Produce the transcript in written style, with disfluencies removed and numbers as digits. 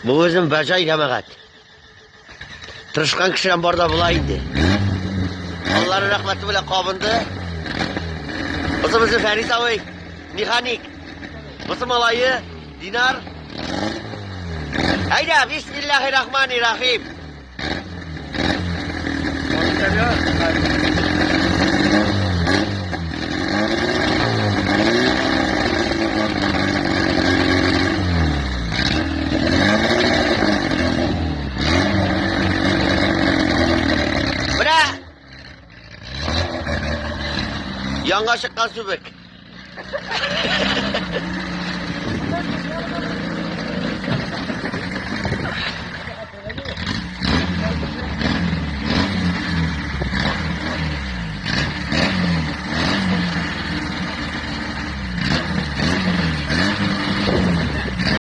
Bu özüm bacay cemaat. Tırışkan kişiden barda bulaydı. Allah'ın rahmeti bile kabındı. Bizim Ferit abi, mekanik. Bizim alayı, dinar. Hayda, Bismillahirrahmanirrahim. Bırak. Yanga çıkan sübük.